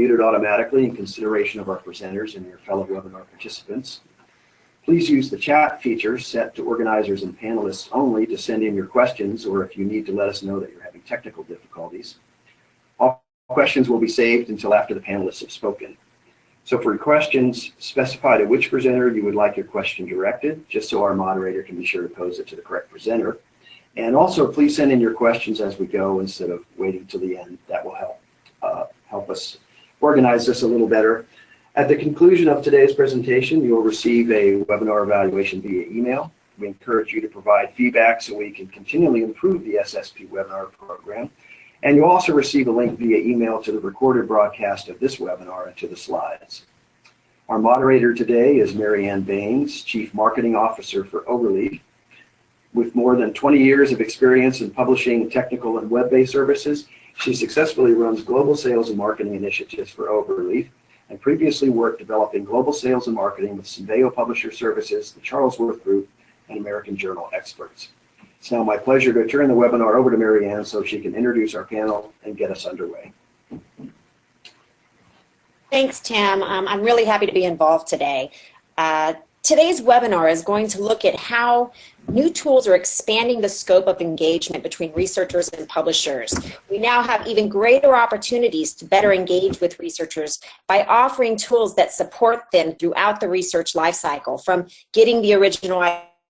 muted automatically in consideration of our presenters and your fellow webinar participants. Please use the chat feature set to organizers and panelists only to send in your questions, or if you need to let us know that you're having technical difficulties. All questions will be saved until after the panelists have spoken. So for your questions, specify to which presenter you would like your question directed, just so our moderator can be sure to pose it to the correct presenter. And also, please send in your questions as we go instead of waiting till the end. That will help us organize this a little better. At the conclusion of today's presentation, you will receive a webinar evaluation via email. We encourage you to provide feedback so we can continually improve the SSP webinar program. And you'll also receive a link via email to the recorded broadcast of this webinar and to the slides. Our moderator today is Mary Ann Baines, Chief Marketing Officer for Overleaf. With more than 20 years of experience in publishing technical and web-based services, she successfully runs global sales and marketing initiatives for Overleaf, and previously worked developing global sales and marketing with Symbeo Publisher Services, the Charlesworth Group, and American Journal Experts. It's now my pleasure to turn the webinar over to Mary Ann so she can introduce our panel and get us underway. Thanks, Tim. I'm really happy to be involved today. Today's webinar is going to look at how new tools are expanding the scope of engagement between researchers and publishers. We now have even greater opportunities to better engage with researchers by offering tools that support them throughout the research lifecycle, from getting the original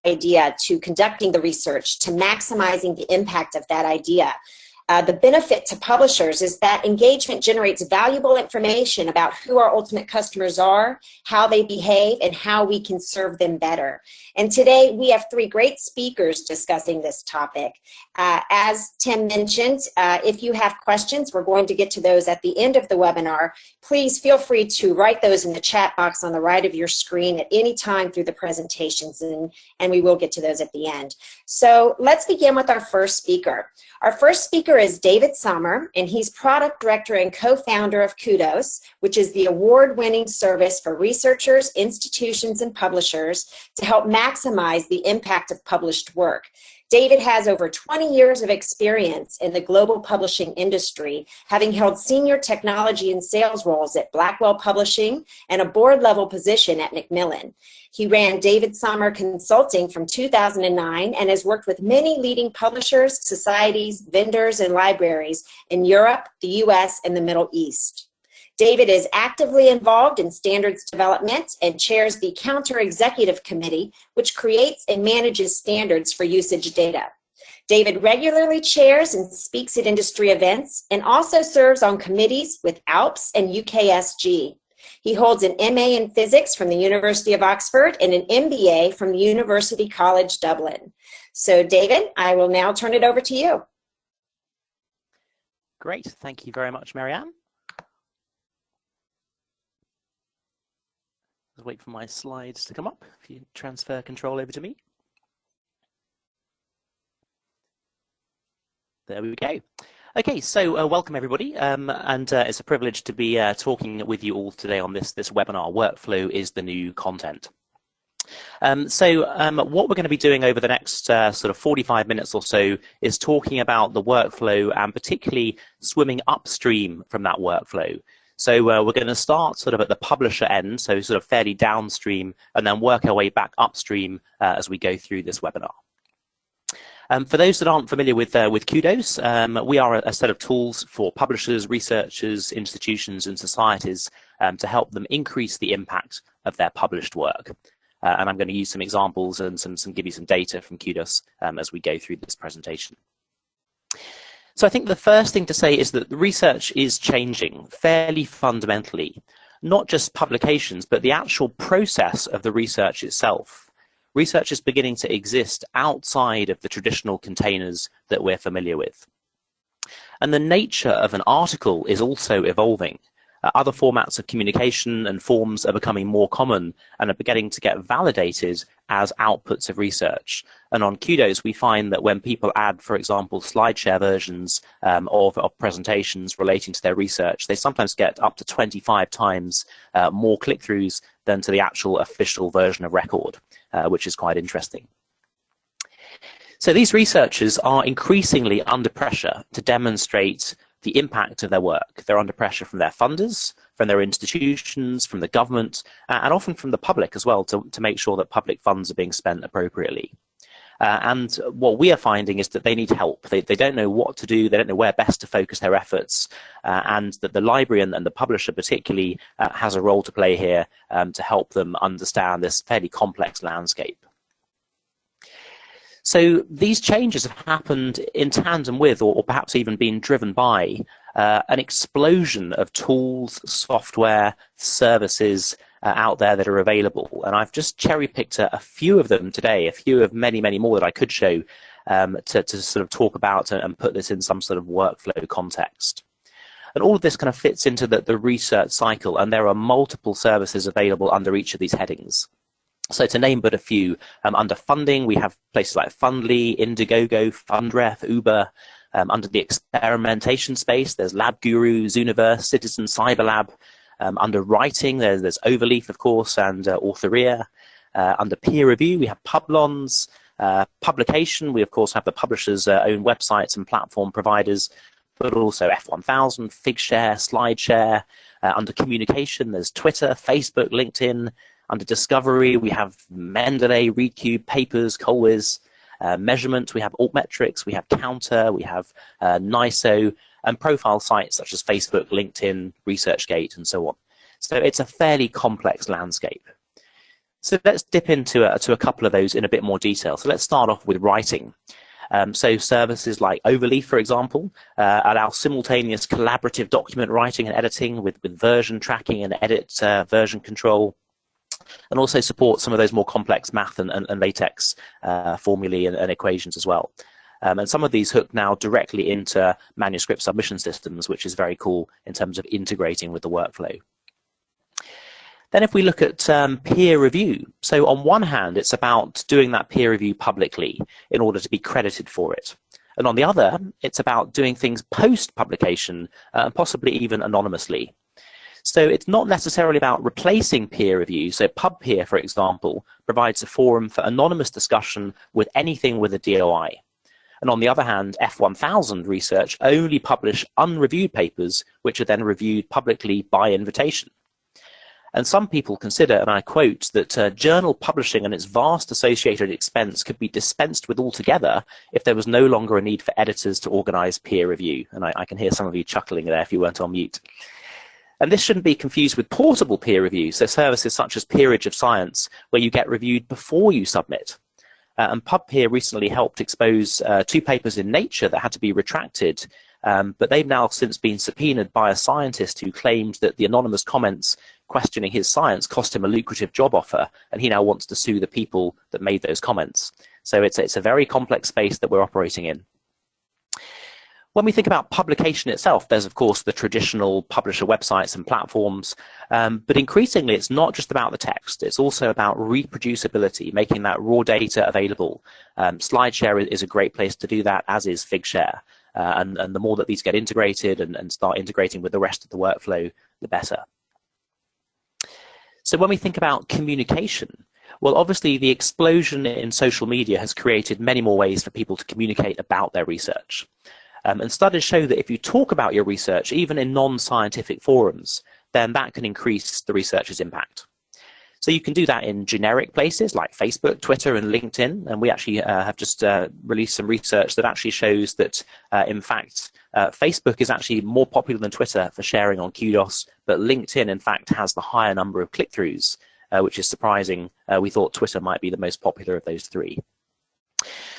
idea to conducting the research to maximizing the impact of that idea. The benefit to publishers is that engagement generates valuable information about who our ultimate customers are, how they behave, and how we can serve them better. And today we have three great speakers discussing this topic. As Tim mentioned, if you have questions, we're going to get to those at the end of the webinar. Please feel free to write those in the chat box on the right of your screen at any time through the presentations, and we will get to those at the end. So let's begin with our first speaker. Our first speaker is David Sommer, and he's product director and co-founder of Kudos, which is the award-winning service for researchers, institutions, and publishers to help maximize the impact of published work. David has over 20 years of experience in the global publishing industry, having held senior technology and sales roles at Blackwell Publishing and a board-level position at Macmillan. He ran David Sommer Consulting from 2009 and has worked with many leading publishers, societies, vendors, and libraries in Europe, the US, and the Middle East. David is actively involved in standards development and chairs the Counter Executive Committee, which creates and manages standards for usage data. David regularly chairs and speaks at industry events and also serves on committees with ALPS and UKSG. He holds an MA in physics from the University of Oxford and an MBA from the University College Dublin. So David, I will now turn it over to you. Great, thank you very much, Mary Ann. Wait for my slides to come up. If you transfer control over to me. There we go. Okay, so welcome everybody, and it's a privilege to be talking with you all today on this webinar. Workflow is the new content. What we're going to be doing over the next sort of 45 minutes or so is talking about the workflow and particularly swimming upstream from that workflow. So we're going to start sort of at the publisher end, so sort of fairly downstream, and then work our way back upstream as we go through this webinar. For those that aren't familiar with Kudos, we are a set of tools for publishers, researchers, institutions, and societies to help them increase the impact of their published work. And I'm going to use some examples and give you some data from Kudos as we go through this presentation. So I think the first thing to say is that the research is changing fairly fundamentally, not just publications, but the actual process of the research itself. Research is beginning to exist outside of the traditional containers that we're familiar with. And the nature of an article is also evolving. Other formats of communication and forms are becoming more common and are beginning to get validated as outputs of research. And on Kudos, we find that when people add, for example, SlideShare versions of presentations relating to their research, they sometimes get up to 25 times more click-throughs than to the actual official version of record, which is quite interesting. So these researchers are increasingly under pressure to demonstrate the impact of their work. They're under pressure from their funders, from their institutions, from the government, and often from the public as well, to make sure that public funds are being spent appropriately. And what we are finding is that they need help. They don't know what to do. They don't know where best to focus their efforts. And that the library and the publisher particularly has a role to play here to help them understand this fairly complex landscape. So these changes have happened in tandem with, or perhaps even been driven by, an explosion of tools, software, services out there that are available. And I've just cherry-picked a few of them today, a few of many, many more that I could show to sort of talk about and put this in some sort of workflow context. And all of this kind of fits into the research cycle, and there are multiple services available under each of these headings. So to name but a few, under funding, we have places like Fundly, Indiegogo, Fundref, Uber. Under the experimentation space, there's LabGuru, Zooniverse, Citizen Cyberlab. Under writing, there's Overleaf, of course, and Authorea. Under peer review, we have Publons. Publication, we, of course, have the publisher's own websites and platform providers, but also F1000, Figshare, SlideShare. Under communication, there's Twitter, Facebook, LinkedIn. Under discovery, we have Mendeley, ReadCube, Papers, Colwiz. Measurement, we have Altmetrics, we have Counter, we have NISO, and profile sites such as Facebook, LinkedIn, ResearchGate, and so on. So it's a fairly complex landscape. So let's dip into a couple of those in a bit more detail. So let's start off with writing. So services like Overleaf, for example, allow simultaneous collaborative document writing and editing with version tracking and edit version control, and also support some of those more complex math and LaTeX formulae and equations as well. And some of these hook now directly into manuscript submission systems, which is very cool in terms of integrating with the workflow. Then if we look at peer review, so on one hand, it's about doing that peer review publicly in order to be credited for it. And on the other, it's about doing things post-publication, and possibly even anonymously. So it's not necessarily about replacing peer review. So PubPeer, for example, provides a forum for anonymous discussion with anything with a DOI. And on the other hand, F1000 research only publish unreviewed papers, which are then reviewed publicly by invitation. And some people consider, and I quote, that journal publishing and its vast associated expense could be dispensed with altogether if there was no longer a need for editors to organize peer review. And I can hear some of you chuckling there if you weren't on mute. And this shouldn't be confused with portable peer review, so services such as Peerage of Science, where you get reviewed before you submit. And PubPeer recently helped expose 2 papers in Nature that had to be retracted, but they've now since been subpoenaed by a scientist who claimed that the anonymous comments questioning his science cost him a lucrative job offer, and he now wants to sue the people that made those comments. So it's a very complex space that we're operating in. When we think about publication itself, there's, of course, the traditional publisher websites and platforms, but increasingly it's not just about the text. It's also about reproducibility, making that raw data available. SlideShare is a great place to do that, as is Figshare. And the more that these get integrated and start integrating with the rest of the workflow, the better. So when we think about communication, well, obviously the explosion in social media has created many more ways for people to communicate about their research. And studies show that if you talk about your research, even in non-scientific forums, then that can increase the researcher's impact. So you can do that in generic places like Facebook, Twitter, and LinkedIn. And we actually have just released some research that actually shows that, in fact, Facebook is actually more popular than Twitter for sharing on Kudos, but LinkedIn, in fact, has the higher number of click-throughs, which is surprising. We thought Twitter might be the most popular of those 3.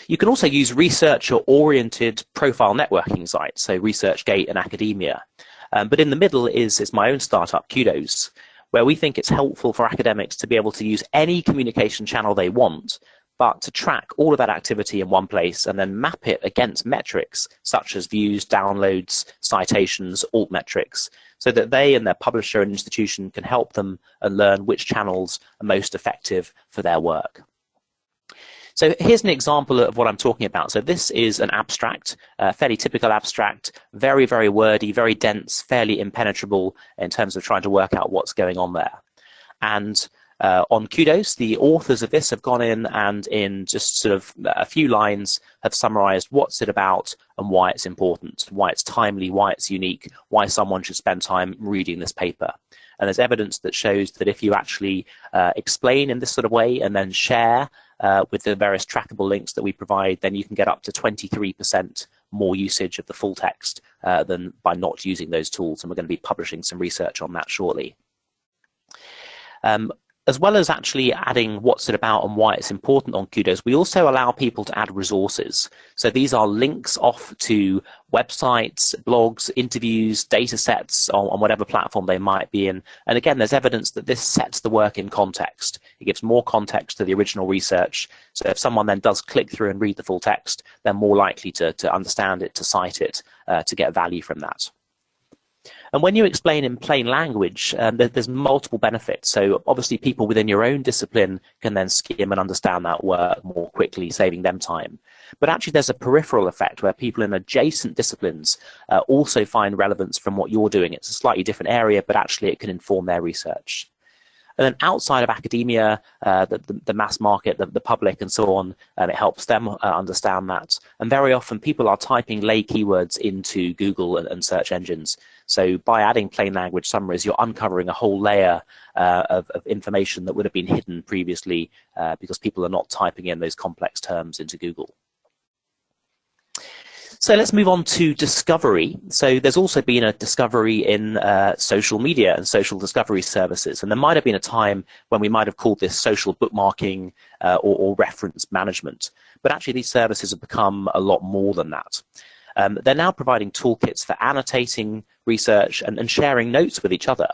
You can also use researcher-oriented profile networking sites, so ResearchGate and Academia. But in the middle is my own startup, Kudos, where we think it's helpful for academics to be able to use any communication channel they want, but to track all of that activity in one place and then map it against metrics such as views, downloads, citations, altmetrics, so that they and their publisher and institution can help them and learn which channels are most effective for their work. So here's an example of what I'm talking about. So this is an abstract, fairly typical abstract, very, very wordy, very dense, fairly impenetrable in terms of trying to work out what's going on there. And On Kudos, the authors of this have gone in and in just sort of a few lines have summarized what's it about and why it's important, why it's timely, why it's unique, why someone should spend time reading this paper. And there's evidence that shows that if you actually explain in this sort of way and then share with the various trackable links that we provide, then you can get up to 23% more usage of the full text than by not using those tools. And we're going to be publishing some research on that shortly. As well as actually adding what's it about and why it's important on Kudos, we also allow people to add resources. So these are links off to websites, blogs, interviews, data sets on whatever platform they might be in. And again, there's evidence that this sets the work in context. It gives more context to the original research. So if someone then does click through and read the full text, they're more likely to understand it, to cite it, to get value from that. And when you explain in plain language, there's multiple benefits. So obviously people within your own discipline can then skim and understand that work more quickly, saving them time. But actually there's a peripheral effect where people in adjacent disciplines also find relevance from what you're doing. It's a slightly different area, but actually it can inform their research. And then outside of academia, the mass market, the public and so on, it helps them understand that. And very often people are typing lay keywords into Google and search engines. So by adding plain language summaries, you're uncovering a whole layer of information that would have been hidden previously because people are not typing in those complex terms into Google. So let's move on to discovery. So there's also been a discovery in social media and social discovery services. And there might have been a time when we might have called this social bookmarking or reference management. But actually these services have become a lot more than that. They're now providing toolkits for annotating research and sharing notes with each other.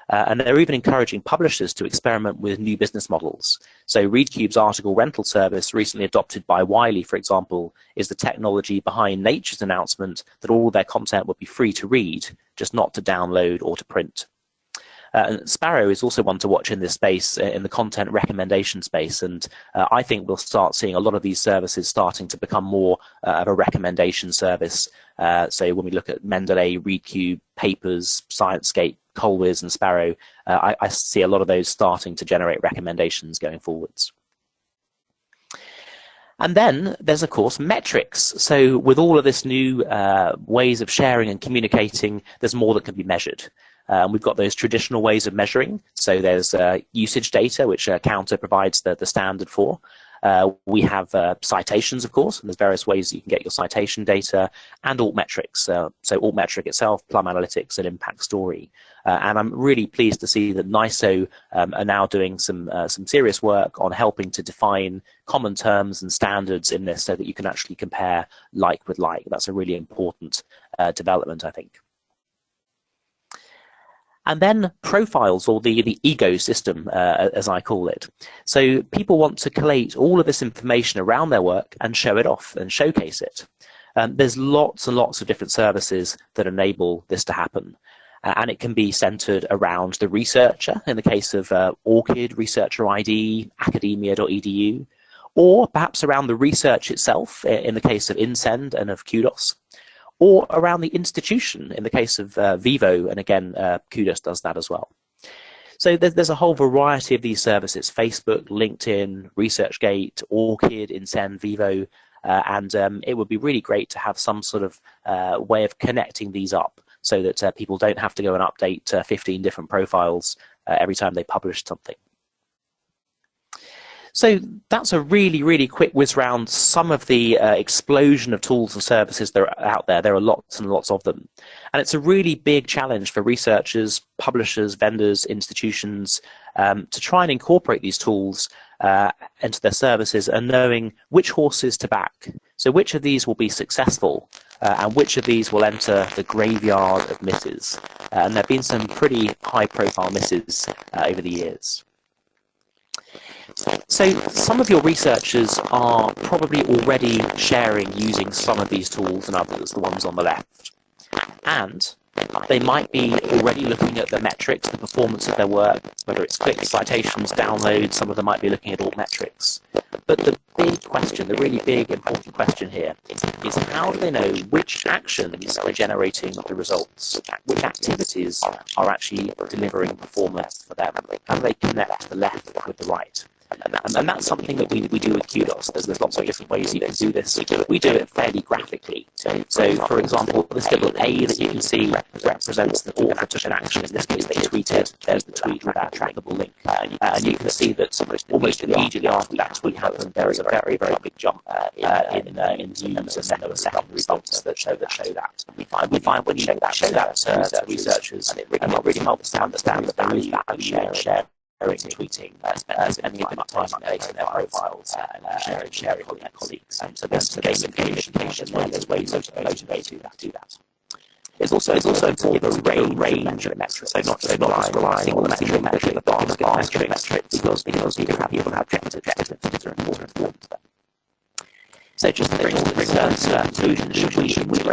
And they're even encouraging publishers to experiment with new business models. So ReadCube's article rental service, recently adopted by Wiley, for example, is the technology behind Nature's announcement that all their content would be free to read, just not to download or to print. And Sparrow is also one to watch in this space, in the content recommendation space. And I think we'll start seeing a lot of these services starting to become more of a recommendation service. So when we look at Mendeley, ReadCube, Papers, ScienceScape, Colwiz and Sparrow, I see a lot of those starting to generate recommendations going forwards. And then there's, of course, metrics. So with all of this new ways of sharing and communicating, there's more that can be measured. We've got those traditional ways of measuring. So there's usage data, which Counter provides the standard for. We have citations, of course, and there's various ways that you can get your citation data, and altmetrics. So altmetric itself, Plum Analytics, and Impact Story. And I'm really pleased to see that NISO are now doing some serious work on helping to define common terms and standards in this so that you can actually compare like with like. That's a really important development, I think. And then profiles, or the ecosystem, as I call it. So people want to collate all of this information around their work and show it off and showcase it. There's lots and lots of different services that enable this to happen. And it can be centered around the researcher, in the case of ORCID, Researcher ID, academia.edu, or perhaps around the research itself, in the case of INSEND and of Kudos, or around the institution, in the case of Vivo, and again, Kudos does that as well. So there's a whole variety of these services: Facebook, LinkedIn, ResearchGate, ORCID, INSEND, Vivo, and it would be really great to have some sort of way of connecting these up so that people don't have to go and update 15 different profiles every time they publish something. So that's a really, really quick whiz round some of the explosion of tools and services that are out there. There are lots and lots of them. And it's a really big challenge for researchers, publishers, vendors, institutions to try and incorporate these tools into their services and knowing which horses to back. So which of these will be successful and which of these will enter the graveyard of misses. And there have been some pretty high-profile misses over the years. So some of your researchers are probably already sharing using some of these tools and others, the ones on the left. And they might be already looking at the metrics, the performance of their work, whether it's clicks, citations, downloads. Some of them might be looking at altmetrics. But But the big question, the really big important question here is how do they know which actions are generating the results, which activities are actually delivering performance for them? How do they connect the left with the right? And that's something that we do with Kudos. There's lots of different ways you can do this. We do it fairly graphically. So, for example, this little A that you can see represents the author took an action. In this case, they tweeted. There's the tweet with that trackable link. And you can see that almost immediately after that tweet happened, there is a very, very big jump in views, and then there were second results that show that. We find when you show that to researchers, and it really helps to understand the value of sharing, tweeting, spending a bit of time updating their profiles, and sharing with their colleagues. So there's gamification, there's ways of motivating to do that. It's also important to give a range of metrics, so not just relying on the metric, the basket metric, because people have objectives that are important to them. So just to bring all this to conclusion, should we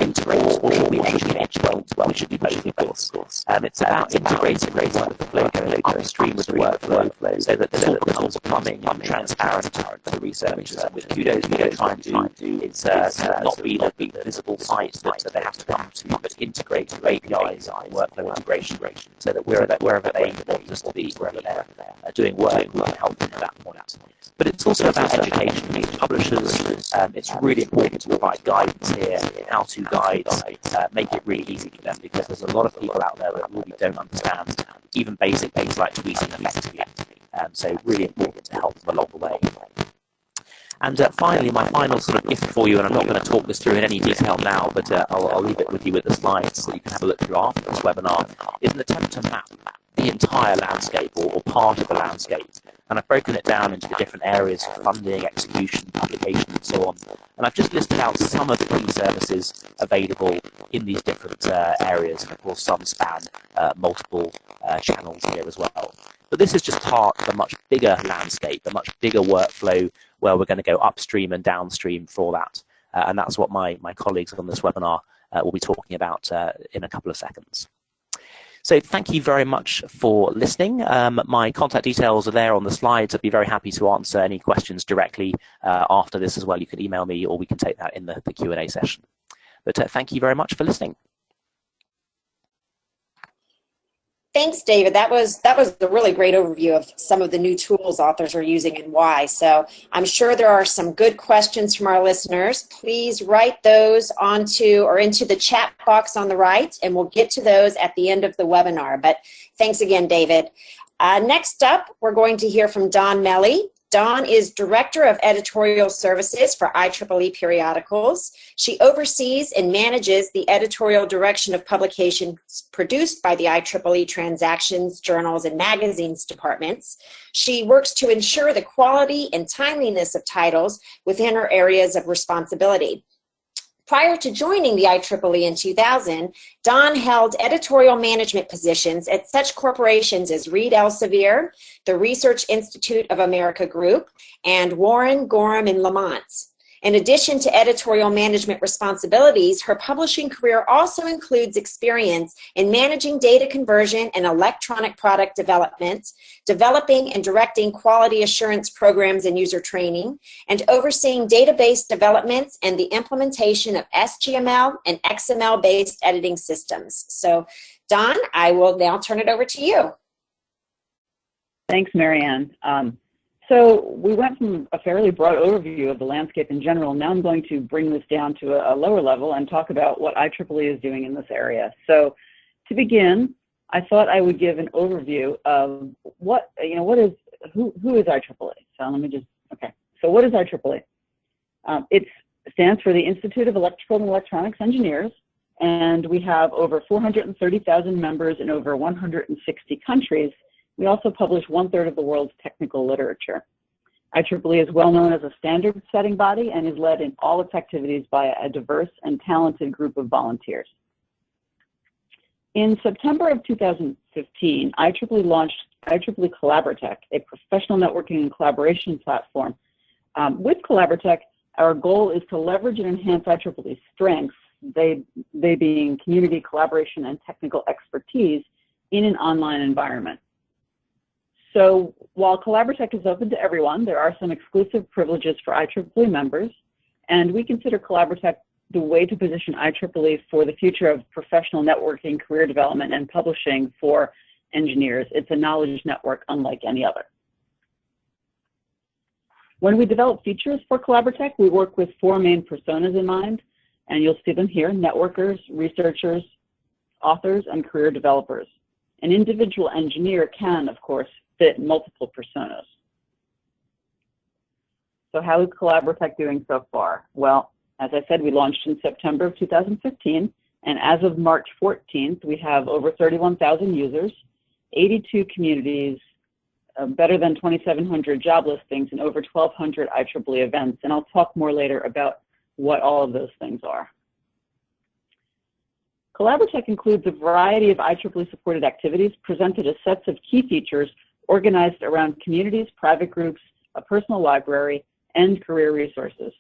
integrate or should we edge? Well, we should do both, of course. It's about integrating workflow, going upstream with the workflow, so that the results are coming transparent for the researchers. And with Kudos, what we're trying to do is not be the visible site that they have to come to, but integrate with APIs and workflow integration, so that wherever they want us to be, wherever they're doing work, we can help them at that point. But it's also about education. These publishers, it's really important to provide guidance here, how to guide, make it really easy for them, because there's a lot of people out there that really don't understand even basic things like tweeting effectively. So really important to help them along the way. And finally, my final sort of gift for you, and I'm not going to talk this through in any detail now, but I'll leave it with you with the slides so you can have a look through after this webinar, is an attempt to map the entire landscape or part of the landscape. And I've broken it down into the different areas of funding, execution, publication, and so on. And I've just listed out some of the key services available in these different areas. And of course, some span multiple channels here as well. But this is just part of a much bigger landscape, a much bigger workflow where we're going to go upstream and downstream for that. And that's what my colleagues on this webinar will be talking about in a couple of seconds. So thank you very much for listening. My contact details are there on the slides. I'd be very happy to answer any questions directly after this as well. You can email me or we can take that in the Q&A session. But thank you very much for listening. Thanks, David. That was a really great overview of some of the new tools authors are using and why. So I'm sure there are some good questions from our listeners. Please write those into the chat box on the right, and we'll get to those at the end of the webinar. But thanks again, David. Next up, we're going to hear from Dawn Melly. Dawn is Director of Editorial Services for IEEE Periodicals. She oversees and manages the editorial direction of publications produced by the IEEE Transactions, Journals, and Magazines departments. She works to ensure the quality and timeliness of titles within her areas of responsibility. Prior to joining the IEEE in 2000, Dawn held editorial management positions at such corporations as Reed Elsevier, the Research Institute of America Group, and Warren, Gorham, and Lamont. In addition to editorial management responsibilities, her publishing career also includes experience in managing data conversion and electronic product development, developing and directing quality assurance programs and user training, and overseeing database developments and the implementation of SGML and XML-based editing systems. So, Dawn, I will now turn it over to you. Thanks, Marianne. So we went from a fairly broad overview of the landscape in general. Now I'm going to bring this down to a lower level and talk about what IEEE is doing in this area. So to begin, I thought I would give an overview of who is IEEE? So let me just, okay. So what is IEEE? It stands for the Institute of Electrical and Electronics Engineers, and we have over 430,000 members in over 160 countries. We also publish 1/3 of the world's technical literature. IEEE is well known as a standard-setting body and is led in all its activities by a diverse and talented group of volunteers. In September of 2015, IEEE launched IEEE Collaboratech, a professional networking and collaboration platform. With Collaboratech, our goal is to leverage and enhance IEEE's strengths, they being community collaboration and technical expertise, in an online environment. So while Collaboratech is open to everyone, there are some exclusive privileges for IEEE members, and we consider Collaboratech the way to position IEEE for the future of professional networking, career development, and publishing for engineers. It's a knowledge network unlike any other. When we develop features for Collaboratech, we work with 4 main personas in mind, and you'll see them here: networkers, researchers, authors, and career developers. An individual engineer can, of course, fit multiple personas. So how is Collaboratech doing so far? Well, as I said, we launched in September of 2015, and as of March 14th, we have over 31,000 users, 82 communities, better than 2,700 job listings, and over 1,200 IEEE events. And I'll talk more later about what all of those things are. Collaboratech includes a variety of IEEE supported activities presented as sets of key features organized around communities, private groups, a personal library, and career resources.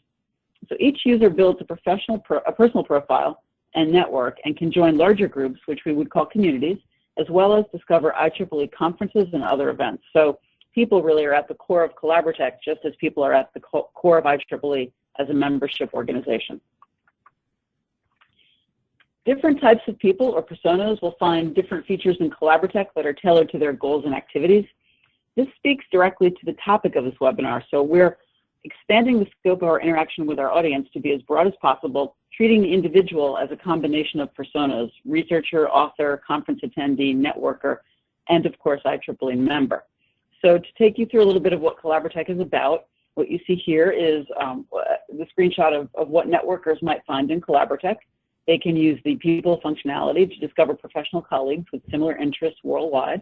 So each user builds a personal profile and network and can join larger groups, which we would call communities, as well as discover IEEE conferences and other events. So people really are at the core of Collaboratech, just as people are at the core of IEEE as a membership organization. Different types of people or personas will find different features in Collaboratech that are tailored to their goals and activities. This speaks directly to the topic of this webinar, so we're expanding the scope of our interaction with our audience to be as broad as possible, treating the individual as a combination of personas: researcher, author, conference attendee, networker, and of course IEEE member. So to take you through a little bit of what Collaboratech is about, what you see here is the screenshot of what networkers might find in Collaboratech. They can use the people functionality to discover professional colleagues with similar interests worldwide.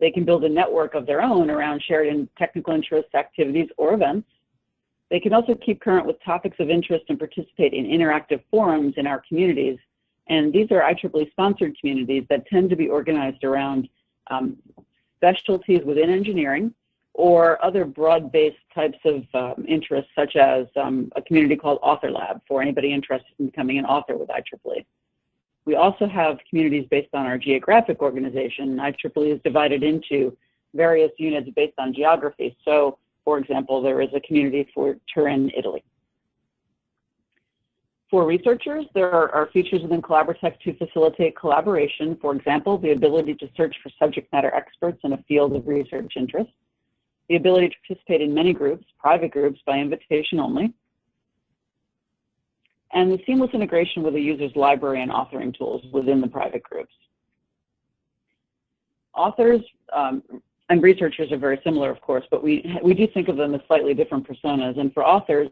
They can build a network of their own around shared and technical interests, activities, or events. They can also keep current with topics of interest and participate in interactive forums in our communities. And these are IEEE sponsored communities that tend to be organized around specialties within engineering or other broad-based types of interests, such as a community called Author Lab for anybody interested in becoming an author with IEEE. We also have communities based on our geographic organization. IEEE is divided into various units based on geography. So, for example, there is a community for Turin, Italy. For researchers, there are features within Collaboratech to facilitate collaboration. For example, the ability to search for subject matter experts in a field of research interest, the ability to participate in many groups, private groups by invitation only, and the seamless integration with a user's library and authoring tools within the private groups. Authors and researchers are very similar, of course, but we do think of them as slightly different personas. And for authors,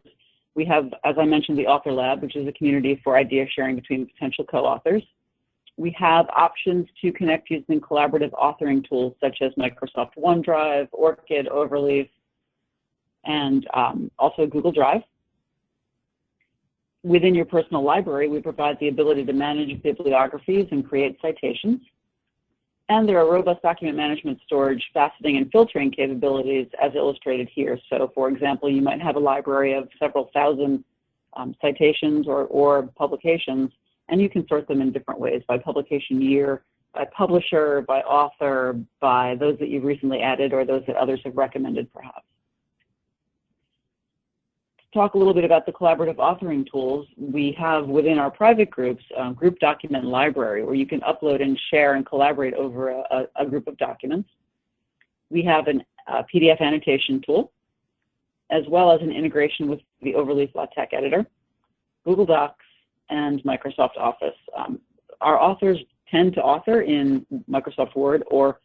we have, as I mentioned, the Author Lab, which is a community for idea sharing between potential co-authors. We have options to connect using collaborative authoring tools such as Microsoft OneDrive, Orchid, Overleaf, and also Google Drive. Within your personal library, we provide the ability to manage bibliographies and create citations. And there are robust document management, storage, faceting, and filtering capabilities as illustrated here. So, for example, you might have a library of several thousand citations or publications, and you can sort them in different ways: by publication year, by publisher, by author, by those that you've recently added or those that others have recommended, perhaps. To talk a little bit about the collaborative authoring tools, we have within our private groups group document library where you can upload and share and collaborate over a group of documents. We have a PDF annotation tool, as well as an integration with the Overleaf LaTeX editor, Google Docs, and Microsoft Office. Our authors tend to author in Microsoft Word or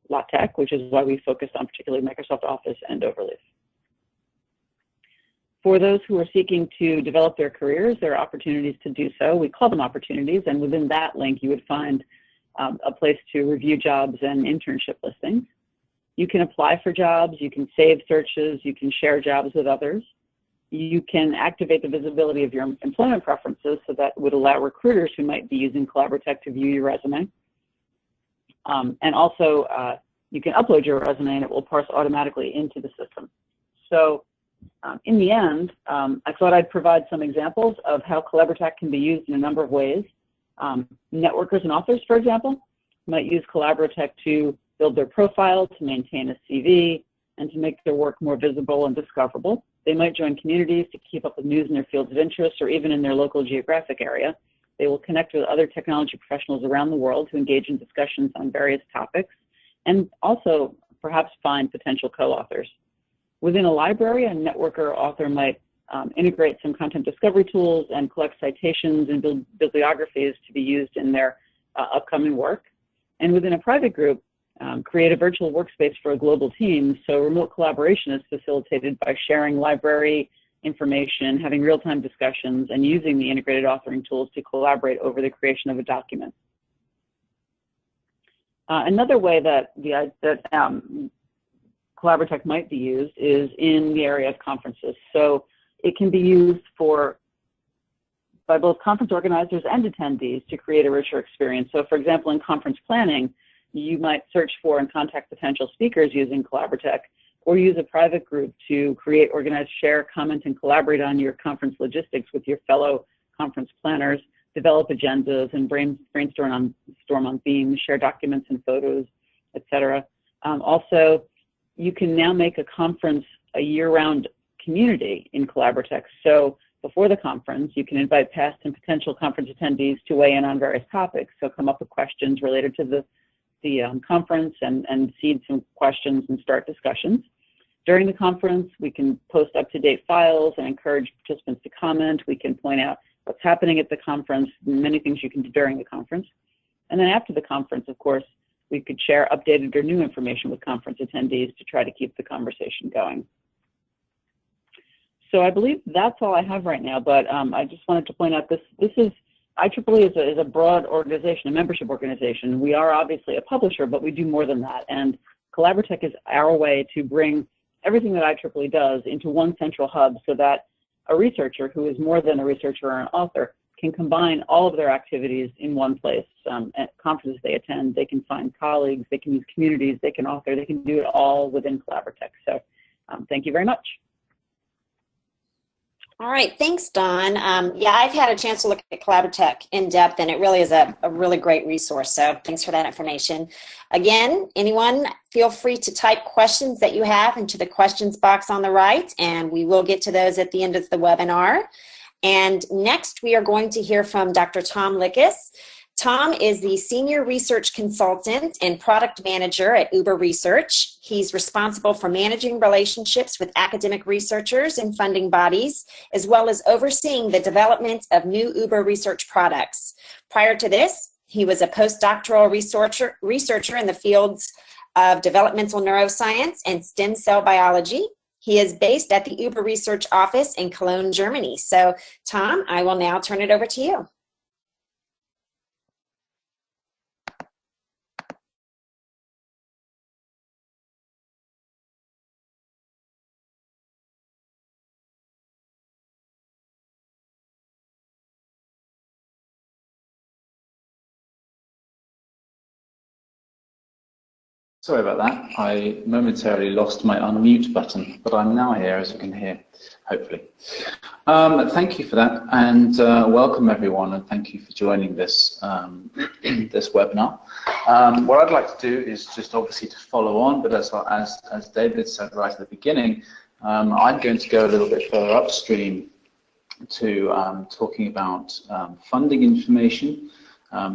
LaTeX, which is why we focus on particularly Microsoft Office and Overleaf. For those who are seeking to develop their careers, there are opportunities to do so. We call them opportunities, and within that link, you would find a place to review jobs and internship listings. You can apply for jobs, you can save searches, you can share jobs with others. You can activate the visibility of your employment preferences, so that would allow recruiters who might be using Collaboratech to view your resume. And also, you can upload your resume and it will parse automatically into the system. So in the end, I thought I'd provide some examples of how Collaboratech can be used in a number of ways. Networkers and authors, for example, might use Collaboratech to build their profile, to maintain a CV, and to make their work more visible and discoverable. They might join communities to keep up with news in their fields of interest or even in their local geographic area. They will connect with other technology professionals around the world to engage in discussions on various topics, and also perhaps find potential co-authors. Within a library, a networker author might integrate some content discovery tools and collect citations and bibliographies to be used in their upcoming work. And within a private group, create a virtual workspace for a global team, so remote collaboration is facilitated by sharing library information, having real-time discussions, and using the integrated authoring tools to collaborate over the creation of a document. Another way that Collaboratech might be used is in the area of conferences. So it can be used by both conference organizers and attendees to create a richer experience. So for example, in conference planning, you might search for and contact potential speakers using Collaboratech, or use a private group to create, organize, share, comment, and collaborate on your conference logistics with your fellow conference planners, develop agendas, and brainstorm on themes, share documents and photos, etc. Also, you can now make a conference a year-round community in Collaboratech. So before the conference, you can invite past and potential conference attendees to weigh in on various topics. So come up with questions related to the conference and seed some questions and start discussions. During the conference, we can post up-to-date files and encourage participants to comment. We can point out what's happening at the conference, many things you can do during the conference. And then after the conference, of course, we could share updated or new information with conference attendees to try to keep the conversation going. So I believe that's all I have right now, but I just wanted to point out IEEE is a broad organization, a membership organization. We are obviously a publisher, but we do more than that. And Collaboratech is our way to bring everything that IEEE does into one central hub so that a researcher who is more than a researcher or an author can combine all of their activities in one place. At conferences they attend, they can find colleagues, they can use communities, they can author, they can do it all within Collaboratech. So thank you very much. All right, thanks, Dawn. Yeah, I've had a chance to look at Collaboratech in depth, and it really is a really great resource, so thanks for that information. Again, anyone, feel free to type questions that you have into the questions box on the right, and we will get to those at the end of the webinar. And next, we are going to hear from Dr. Tom Likas. Tom is the Senior Research Consultant and Product Manager at Uber Research. He's responsible for managing relationships with academic researchers and funding bodies, as well as overseeing the development of new Uber Research products. Prior to this, he was a postdoctoral researcher in the fields of developmental neuroscience and stem cell biology. He is based at the Uber Research office in Cologne, Germany. So, Tom, I will now turn it over to you. Sorry about that. I momentarily lost my unmute button, but I'm now here, as you can hear, hopefully. Thank you for that, and welcome everyone, and thank you for joining this this webinar. What I'd like to do is just obviously to follow on, but as David said right at the beginning, I'm going to go a little bit further upstream to talking about funding information,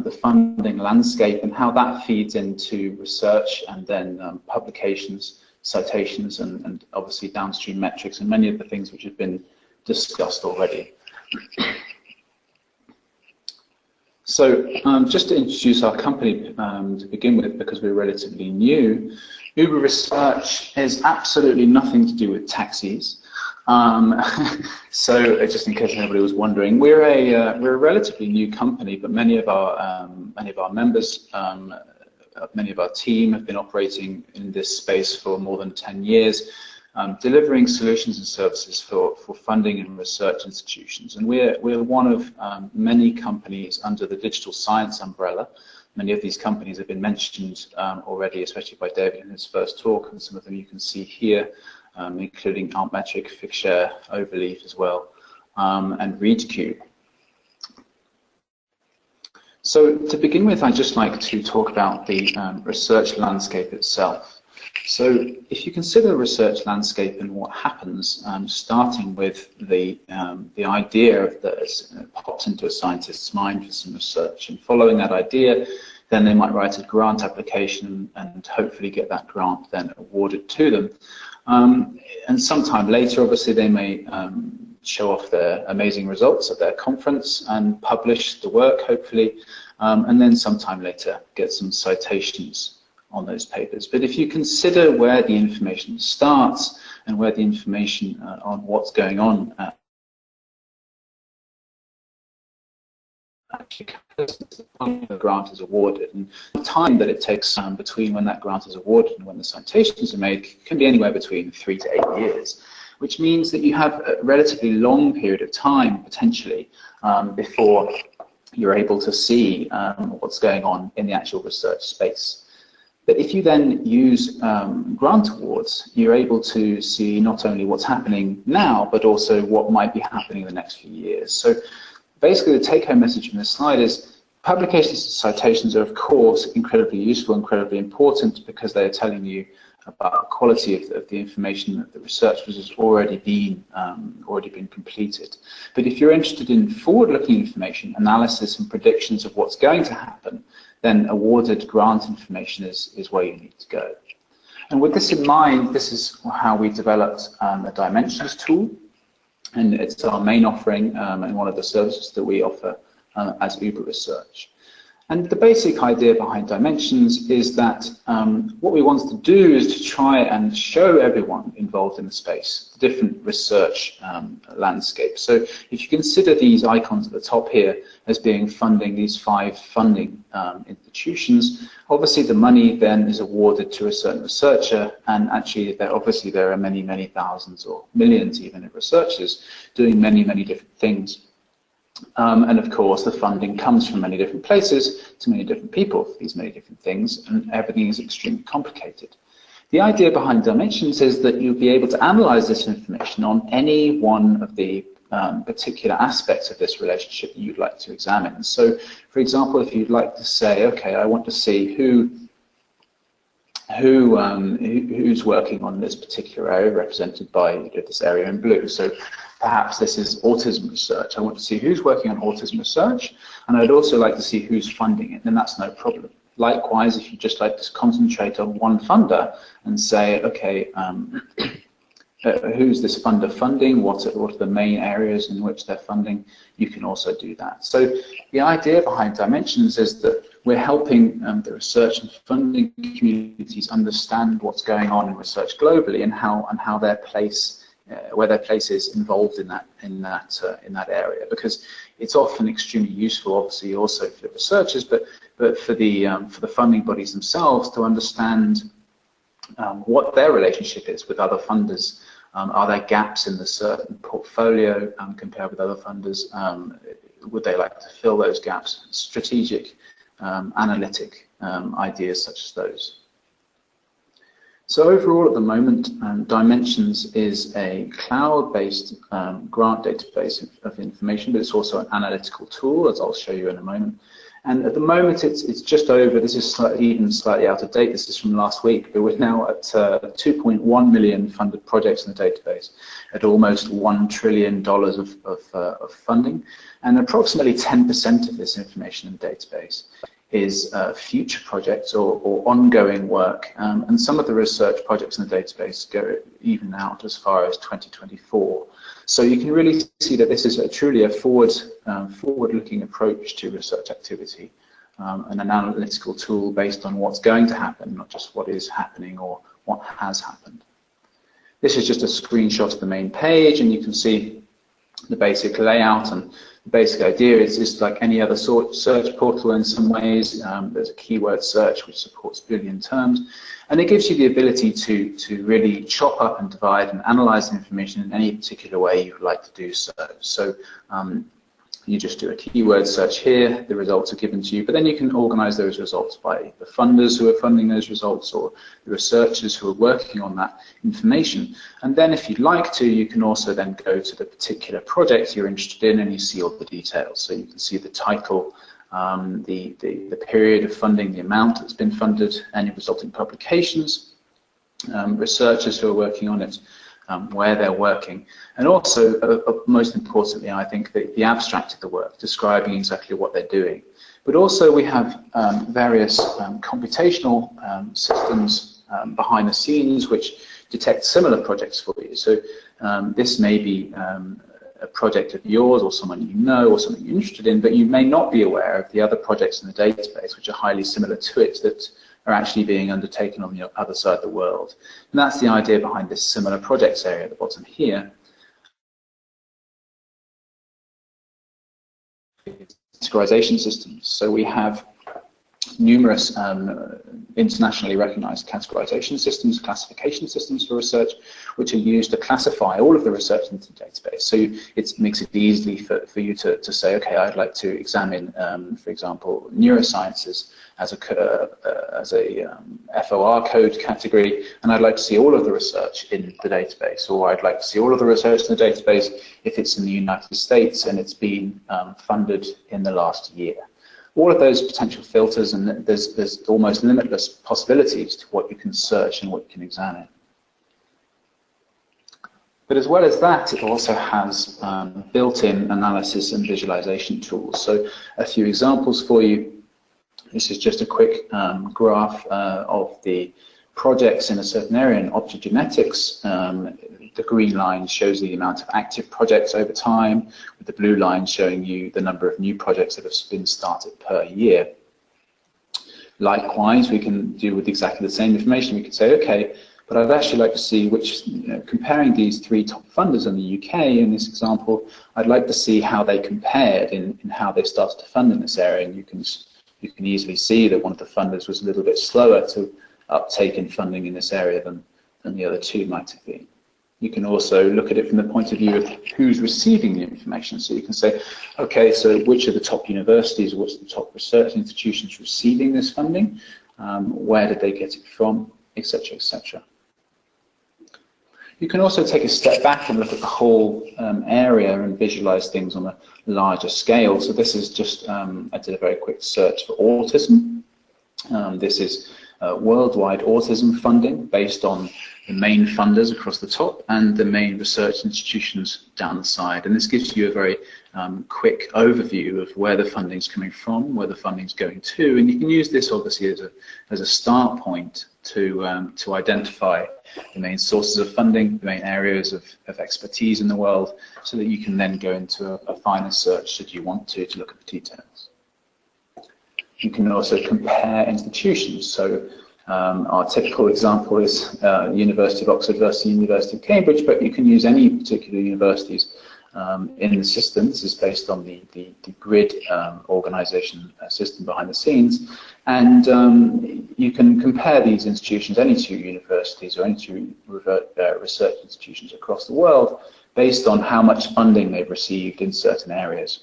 the funding landscape, and how that feeds into research and then publications, citations, and obviously downstream metrics, and many of the things which have been discussed already. So just to introduce our company to begin with, because we're relatively new, Uber Research is absolutely nothing to do with taxis. So just in case anybody was wondering, we're a relatively new company, but many of our members, many of our team have been operating in this space for more than 10 years, delivering solutions and services for funding and research institutions. And we're one of many companies under the digital science umbrella. Many of these companies have been mentioned already, especially by David in his first talk, and some of them you can see here, including Altmetric, Figshare, Overleaf as well, and ReadQ. So to begin with, I'd just like to talk about the research landscape itself. So if you consider the research landscape and what happens, starting with the idea that pops into a scientist's mind for some research, and following that idea, then they might write a grant application and hopefully get that grant then awarded to them. And sometime later, obviously, they may show off their amazing results at their conference and publish the work, hopefully, and then sometime later get some citations on those papers. But if you consider where the information starts and where the information on what's going on the grant is awarded, and the time that it takes between when that grant is awarded and when the citations are made can be anywhere between 3 to 8 years, which means that you have a relatively long period of time potentially before you're able to see what's going on in the actual research space. But if you then use grant awards, you're able to see not only what's happening now, but also what might be happening in the next few years. So basically the take-home message from this slide is publications and citations are, of course, incredibly useful, incredibly important, because they are telling you about the quality of the information that the research has already been completed. But if you're interested in forward-looking information, analysis and predictions of what's going to happen, then awarded grant information is where you need to go. And with this in mind, this is how we developed a dimensions tool, and it's our main offering and one of the services that we offer as Uber Research. And the basic idea behind Dimensions is that what we want to do is to try and show everyone involved in the space the different research landscape. So if you consider these icons at the top here as being funding, these 5 funding institutions, obviously the money then is awarded to a certain researcher, and actually obviously there are many, many thousands or millions even of researchers doing many, many different things. And of course, the funding comes from many different places to many different people for these many different things, and everything is extremely complicated. The idea behind Dimensions is that you'll be able to analyze this information on any one of the particular aspects of this relationship that you'd like to examine. So, for example, if you'd like to say, okay, I want to see who's working on this particular area, represented by this area in blue. So perhaps this is autism research. I want to see who's working on autism research, and I'd also like to see who's funding it, and that's no problem. Likewise, if you just like to concentrate on one funder and say, okay, who's this funder funding, what are the main areas in which they're funding, you can also do that. So the idea behind Dimensions is that we're helping the research and funding communities understand what's going on in research globally and how their place, where their place is involved in that area, because it's often extremely useful, obviously, also for the researchers, but for the funding bodies themselves to understand what their relationship is with other funders. Are there gaps in the certain portfolio compared with other funders? Would they like to fill those gaps? Strategic, analytic ideas such as those. So overall, at the moment, Dimensions is a cloud-based grant database of information, but it's also an analytical tool, as I'll show you in a moment. And at the moment, it's just over, this is slightly out of date, this is from last week, but we're now at 2.1 million funded projects in the database, at almost $1 trillion of funding. And approximately 10% of this information in the database is future projects or ongoing work. And some of the research projects in the database go even out as far as 2024. So you can really see that this is truly a forward-looking approach to research activity, and an analytical tool based on what's going to happen, not just what is happening or what has happened. This is just a screenshot of the main page, and you can see the basic layout, and the basic idea is just like any other search portal in some ways. There's a keyword search which supports Boolean terms, and it gives you the ability to really chop up and divide and analyze the information in any particular way you'd like to do so. So you just do a keyword search here, the results are given to you, but then you can organize those results by the funders who are funding those results or the researchers who are working on that information. And then if you'd like to, you can also then go to the particular project you're interested in and you see all the details. So you can see the title, the period of funding, the amount that's been funded, any resulting publications, researchers who are working on it, where they're working, and also, most importantly, I think, the abstract of the work, describing exactly what they're doing. But also we have various computational systems behind the scenes which detect similar projects for you. So this may be a project of yours or someone you know or something you're interested in, but you may not be aware of the other projects in the database which are highly similar to it that are actually being undertaken on the other side of the world. And that's the idea behind this similar projects area at the bottom here. Categorization systems. So we have numerous internationally recognized categorization systems, classification systems for research, which are used to classify all of the research into the database. So it makes it easy for you to say, okay, I'd like to examine, for example, neurosciences as a FOR code category, and I'd like to see all of the research in the database, or I'd like to see all of the research in the database if it's in the United States and it's been funded in the last year. All of those potential filters, and there's almost limitless possibilities to what you can search and what you can examine. But as well as that, it also has built-in analysis and visualization tools. So a few examples for you. This is just a quick graph of the projects in a certain area in optogenetics. The green line shows the amount of active projects over time, with the blue line showing you the number of new projects that have been started per year. Likewise, we can do with exactly the same information. We could say, okay, but I'd actually like to see which, comparing these three top funders in the UK in this example, I'd like to see how they compared in how they started to fund in this area. And you can easily see that one of the funders was a little bit slower to uptake in funding in this area than the other two might have been. You can also look at it from the point of view of who's receiving the information. So you can say, okay, so which are the top universities, what's the top research institutions receiving this funding, where did they get it from, etc., etc. You can also take a step back and look at the whole area and visualize things on a larger scale. So this is just, I did a very quick search for autism. This is worldwide autism funding based on the main funders across the top and the main research institutions down the side. And this gives you a very quick overview of where the funding's coming from, where the funding's going to, and you can use this obviously as a start point to identify the main sources of funding, the main areas of expertise in the world, so that you can then go into a finer search should you want to look at the details. You can also compare institutions. So our typical example is University of Oxford versus University of Cambridge, but you can use any particular universities in the system. This is based on the grid organization system behind the scenes. And you can compare these institutions, any two universities or any two research institutions across the world, based on how much funding they've received in certain areas.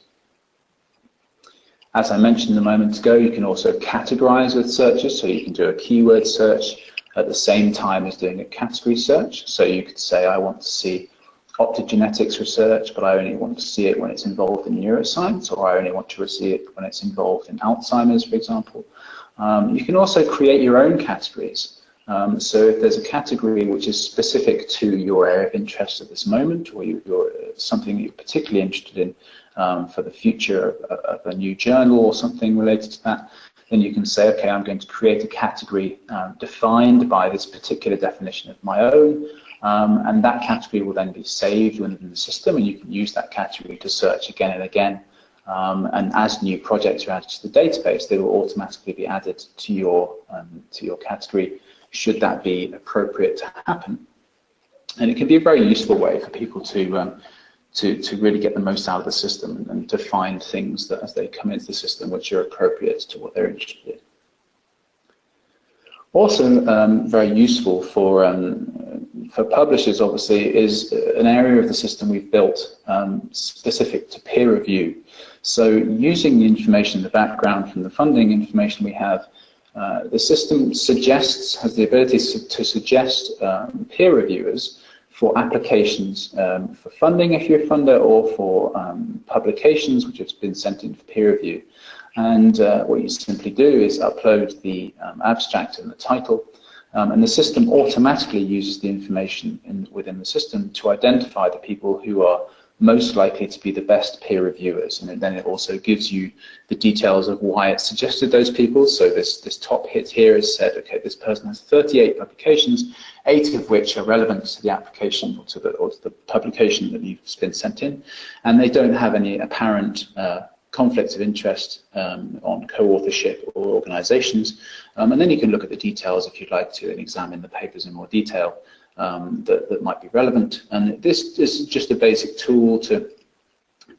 As I mentioned a moment ago, you can also categorize with searches, so you can do a keyword search at the same time as doing a category search. So you could say, I want to see optogenetics research, but I only want to see it when it's involved in neuroscience, or I only want to see it when it's involved in Alzheimer's, for example. You can also create your own categories. So if there's a category which is specific to your area of interest at this moment, or you're something you're particularly interested in for the future of a new journal or something related to that, then you can say, okay, I'm going to create a category defined by this particular definition of my own, and that category will then be saved within the system, and you can use that category to search again and again. And as new projects are added to the database, they will automatically be added to your category, should that be appropriate to happen. And it can be a very useful way for people to really get the most out of the system and to find things that as they come into the system which are appropriate to what they're interested in. Also very useful for publishers, obviously, is an area of the system we've built specific to peer review. So using the information in the background from the funding information we have, the system has the ability to suggest peer reviewers for applications for funding if you're a funder, or for publications which have been sent in for peer review. And what you simply do is upload the abstract and the title, and the system automatically uses the information within the system to identify the people who are most likely to be the best peer reviewers. And then it also gives you the details of why it suggested those people. So this top hit here has said, okay, this person has 38 publications, 8 of which are relevant to the application or to the publication that you've been sent in, and they don't have any apparent conflicts of interest on co-authorship or organizations. And then you can look at the details if you'd like to and examine the papers in more detail that might be relevant. And this is just a basic tool to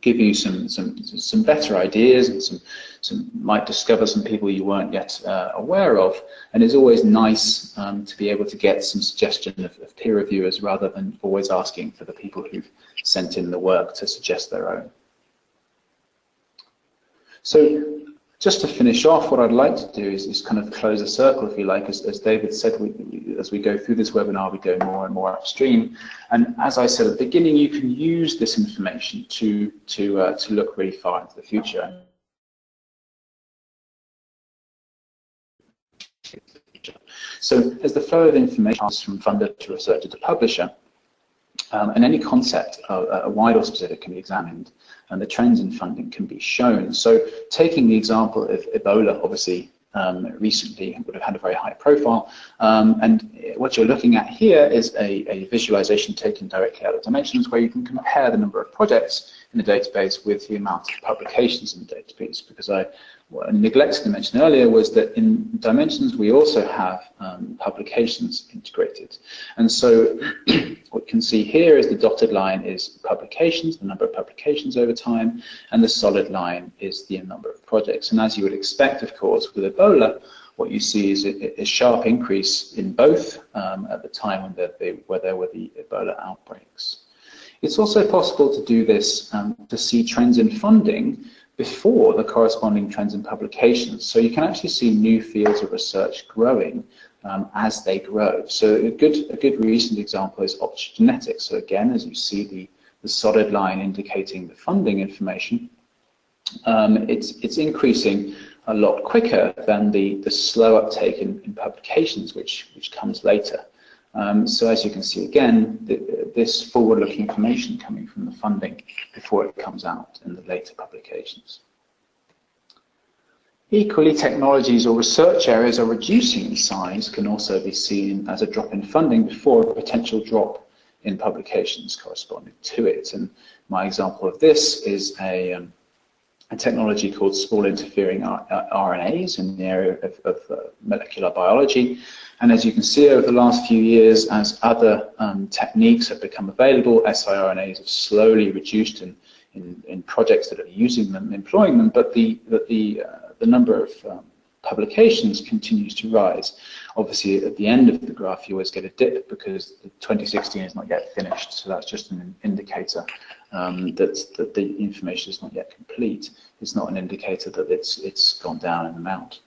give you some better ideas, and some might discover some people you weren't yet aware of. And it's always nice to be able to get some suggestion of peer reviewers rather than always asking for the people who've sent in the work to suggest their own. So just to finish off, what I'd like to do is kind of close a circle, if you like. As David said, as we go through this webinar, we go more and more upstream. And as I said at the beginning, you can use this information to look really far into the future. So as the flow of information passes from funder to researcher to publisher, and any concept, wide or specific, can be examined, and the trends in funding can be shown. So taking the example of Ebola, obviously recently would have had a very high profile, and what you're looking at here is a visualization taken directly out of Dimensions, where you can compare the number of projects in the database with the amount of publications in the database. Because what I neglected to mention earlier was that in Dimensions we also have publications integrated, and so what you can see here is the dotted line is publications, the number of publications over time, and the solid line is the number of projects. And as you would expect, of course, with Ebola, what you see is a sharp increase in both at the time when there were the Ebola outbreaks. It's also possible to do this to see trends in funding before the corresponding trends in publications. So you can actually see new fields of research growing as they grow. So a good recent example is optogenetics. So again, as you see the solid line indicating the funding information, it's increasing a lot quicker than the slow uptake in publications, which comes later. So as you can see again, this forward-looking information coming from the funding before it comes out in the later publications. Equally, technologies or research areas are reducing in size can also be seen as a drop in funding before a potential drop in publications corresponding to it. And my example of this is a technology called small interfering RNAs in the area of molecular biology. And as you can see over the last few years, as other techniques have become available, siRNAs have slowly reduced in projects that are using them, employing them, but the number of publications continues to rise. Obviously, at the end of the graph, you always get a dip because 2016 is not yet finished, so that's just an indicator that the information is not yet complete. It's not an indicator that it's gone down in amount.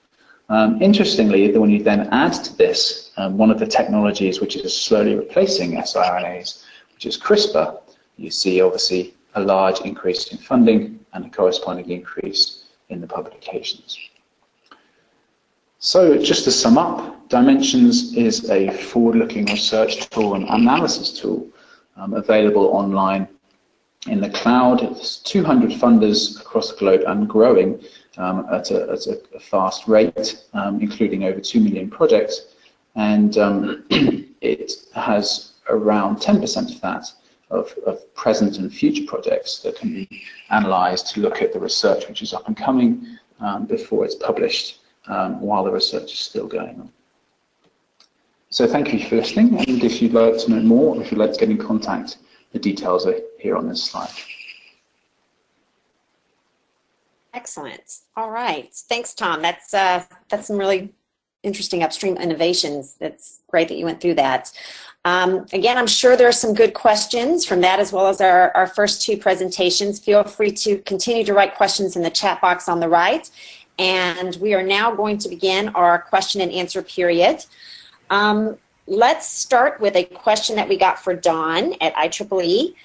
Interestingly, when you then add to this one of the technologies which is slowly replacing siRNAs, which is CRISPR, you see obviously a large increase in funding and a corresponding increase in the publications. So just to sum up, Dimensions is a forward-looking research tool and analysis tool available online in the cloud. It's 200 funders across the globe and growing at a fast rate, including over 2 million projects. And it has around 10% of that of present and future projects that can be analysed to look at the research which is up and coming before it's published, while the research is still going on. So thank you for listening, and if you'd like to know more, or if you'd like to get in contact, the details are here on this slide. Excellent. All right. Thanks, Tom. That's some really interesting upstream innovations. It's great that you went through that. Again, I'm sure there are some good questions from that as well as our first two presentations. Feel free to continue to write questions in the chat box on the right. And we are now going to begin our question and answer period. Let's start with a question that we got for Dawn at IEEE.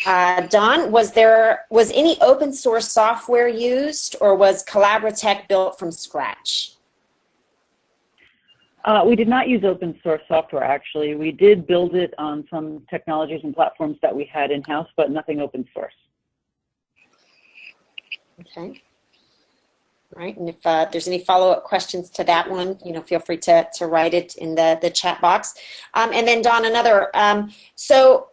Don, was any open source software used, or was Collaboratech built from scratch? We did not use open source software, actually. We did build it on some technologies and platforms that we had in-house, but nothing open source. Okay. All right, and if there's any follow-up questions to that one, feel free to write it in the chat box. And then Don, another, so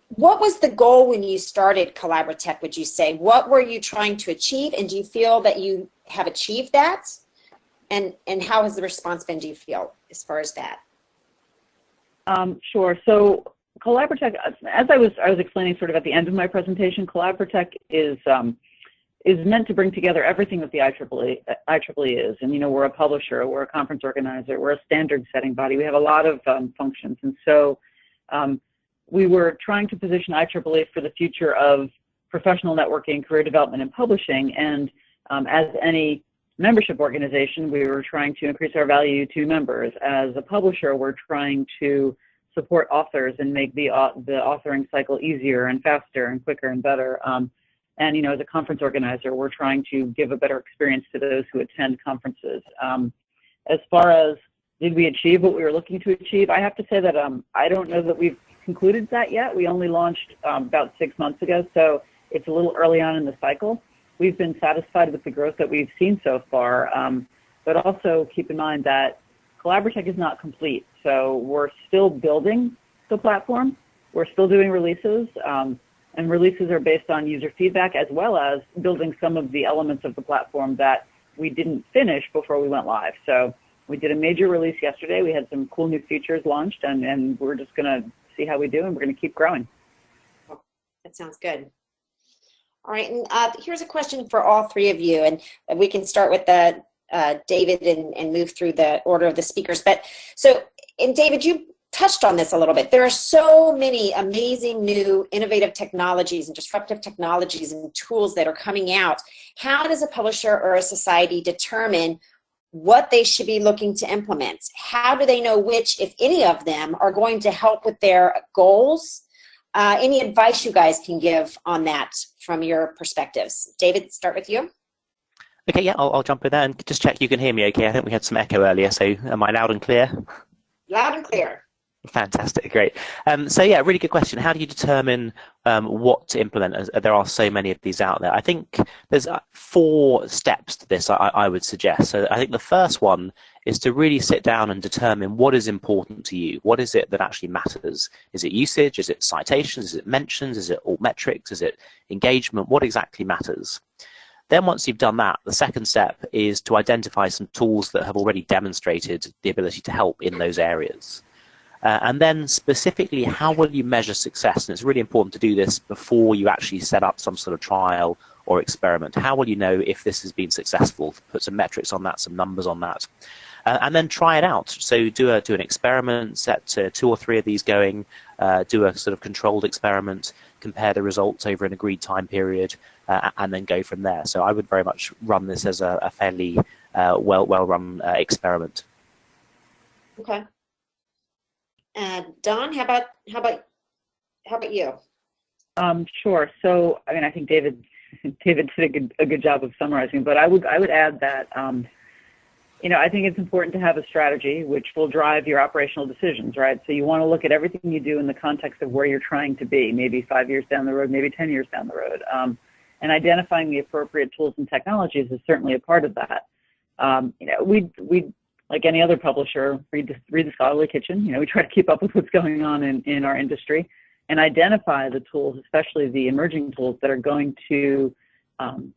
what was the goal when you started Collaboratech, would you say? What were you trying to achieve, and do you feel that you have achieved that? And how has the response been, do you feel, as far as that? Sure. So Collaboratech, as I was explaining sort of at the end of my presentation, Collaboratech is meant to bring together everything that the IEEE is. And, we're a publisher, we're a conference organizer, we're a standard setting body. We have a lot of functions. And so we were trying to position IEEE for the future of professional networking, career development, and publishing. And as any membership organization, we were trying to increase our value to members. As a publisher, we're trying to support authors and make the authoring cycle easier and faster and quicker and better. And as a conference organizer, we're trying to give a better experience to those who attend conferences. As far as did we achieve what we were looking to achieve, I have to say that I don't know that we've concluded that yet. We only launched about 6 months ago, so it's a little early on in the cycle. We've been satisfied with the growth that we've seen so far, but also keep in mind that Collaboratech is not complete. So we're still building the platform. We're still doing releases, and releases are based on user feedback, as well as building some of the elements of the platform that we didn't finish before we went live. So we did a major release yesterday. We had some cool new features launched, and we're just going to see how we do, and we're going to keep growing. That sounds good. All right, and here's a question for all three of you, and we can start with David and move through the order of the speakers. But so, and David, you touched on this a little bit. There are so many amazing new innovative technologies and disruptive technologies and tools that are coming out. How does a publisher or a society determine what they should be looking to implement? How do they know which, if any of them, are going to help with their goals? Any advice you guys can give on that from your perspectives? David, start with you. Okay, yeah, I'll jump in there and just check you can hear me okay. I think we had some echo earlier, so am I loud and clear? Loud and clear. Fantastic, great. So yeah, really good question. How do you determine what to implement? There are so many of these out there. I think there's 4 steps to this I would suggest. So I think the first one is to really sit down and determine what is important to you. What is it that actually matters? Is it usage? Is it citations? Is it mentions? Is it alt metrics? Is it engagement? What exactly matters? Then once you've done that, the second step is to identify some tools that have already demonstrated the ability to help in those areas. And then specifically, how will you measure success? And it's really important to do this before you actually set up some sort of trial or experiment. How will you know if this has been successful? Put some metrics on that, some numbers on that. And then try it out. So do an experiment, set 2 or 3 of these going, do a sort of controlled experiment, compare the results over an agreed time period, and then go from there. So I would very much run this as a fairly well-run experiment. Okay. Don, how about you? Sure. So I mean, I think David did a good job of summarizing, but I would add that I think it's important to have a strategy which will drive your operational decisions, right? So you want to look at everything you do in the context of where you're trying to be, maybe 5 years down the road, maybe 10 years down the road, and identifying the appropriate tools and technologies is certainly a part of that. We like any other publisher, read the scholarly kitchen. We try to keep up with what's going on in our industry and identify the tools, especially the emerging tools that are going to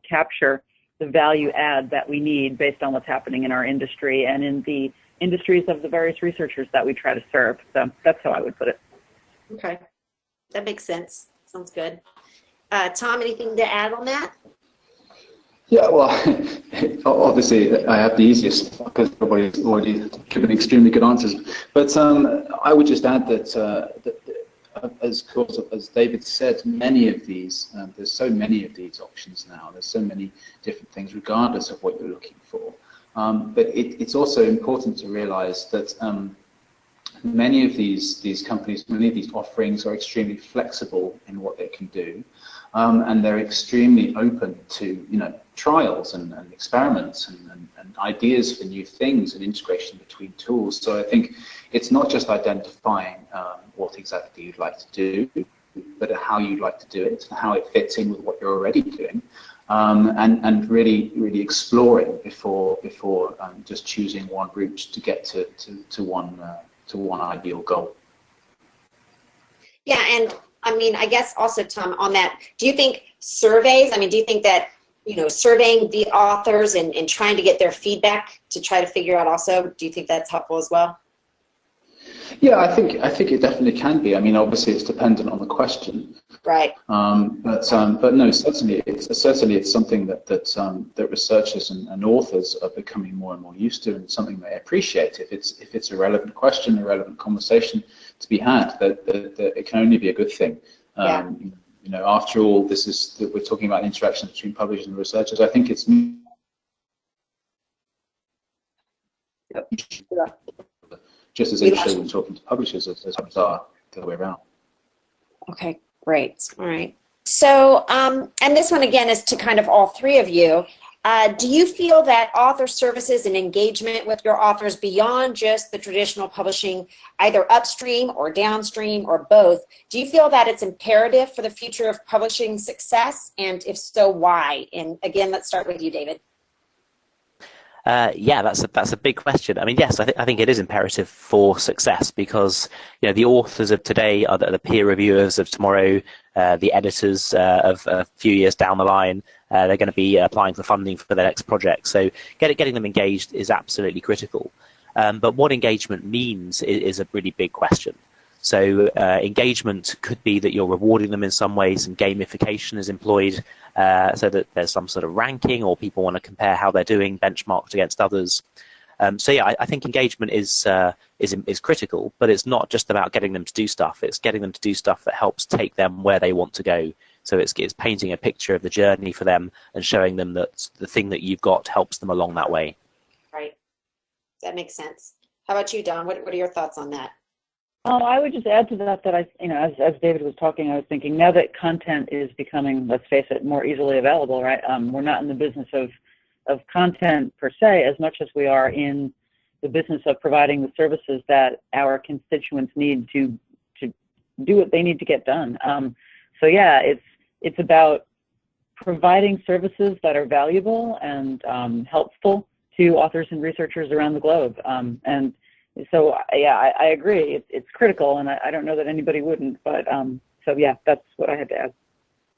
capture the value add that we need based on what's happening in our industry and in the industries of the various researchers that we try to serve. So that's how I would put it. Okay, that makes sense. Sounds good. Tom, anything to add on that? Yeah, well, obviously I have the easiest because everybody's already given extremely good answers. But I would just add that, as David said, many of these, there's so many of these options now. There's so many different things, regardless of what you're looking for. But it's also important to realize that many of these companies, many of these offerings are extremely flexible in what they can do, and they're extremely open to trials and experiments and ideas for new things and integration between tools. So I think it's not just identifying what exactly you'd like to do, but how you'd like to do it and how it fits in with what you're already doing, and really exploring before just choosing one route to get to one ideal goal. Yeah, and I mean, I guess also, Tom, on that, do you think surveys, I mean, do you think that, surveying the authors and trying to get their feedback to try to figure out also, do you think that's helpful as well? Yeah, I think it definitely can be. I mean, obviously it's dependent on the question. Right. But no, certainly it's something that researchers and authors are becoming more and more used to, and something they appreciate. If it's a relevant question, a relevant conversation to be had, that it can only be a good thing. Yeah. After all, we're talking about interaction between publishers and researchers. I think it's just as interesting in talking to publishers as are the other way around. Okay, great. All right. So, and this one again is to kind of all three of you. Do you feel that author services and engagement with your authors beyond just the traditional publishing, either upstream or downstream or both, do you feel that it's imperative for the future of publishing success? And if so, why? And again, let's start with you, David. Yeah, that's a big question. I mean, yes, I think it is imperative for success, because the authors of today are the peer reviewers of tomorrow, the editors of a few years down the line. They're going to be applying for funding for their next project. So getting them engaged is absolutely critical. But what engagement means is a really big question. So engagement could be that you're rewarding them in some ways, and gamification is employed so that there's some sort of ranking, or people want to compare how they're doing benchmarked against others. So yeah, I think engagement is critical, but it's not just about getting them to do stuff. It's getting them to do stuff that helps take them where they want to go. So it's painting a picture of the journey for them and showing them that the thing that you've got helps them along that way. Right. That makes sense. How about you, Don? What are your thoughts on that? I would just add to that as David was talking, I was thinking, now that content is becoming, let's face it, more easily available, right? We're not in the business of content per se as much as we are in the business of providing the services that our constituents need to do what they need to get done. So yeah, it's about providing services that are valuable and helpful to authors and researchers around the globe. And so yeah, I agree. It's critical, and I don't know that anybody wouldn't. But so yeah, that's what I had to add.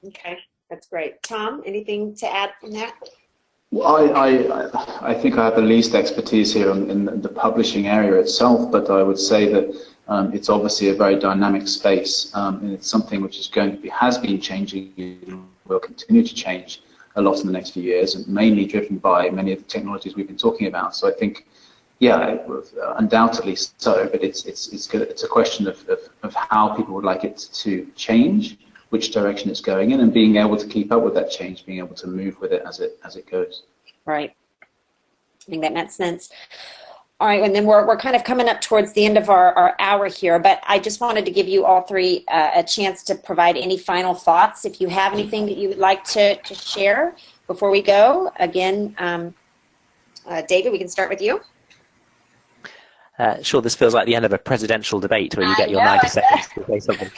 Okay, that's great. Tom, anything to add from that? Well, I think I have the least expertise here in the publishing area itself, but I would say that it's obviously a very dynamic space, and it's something which has been changing and will continue to change a lot in the next few years, and mainly driven by many of the technologies we've been talking about. So I think, yeah, undoubtedly so, but it's a question of how people would like it to change, which direction it's going in, and being able to keep up with that change, being able to move with it as it goes. Right. I think that makes sense. All right, and then we're kind of coming up towards the end of our hour here, but I just wanted to give you all three a chance to provide any final thoughts. If you have anything that you would like to share before we go. Again, David, we can start with you. Sure, this feels like the end of a presidential debate where you get your 90 seconds to say something.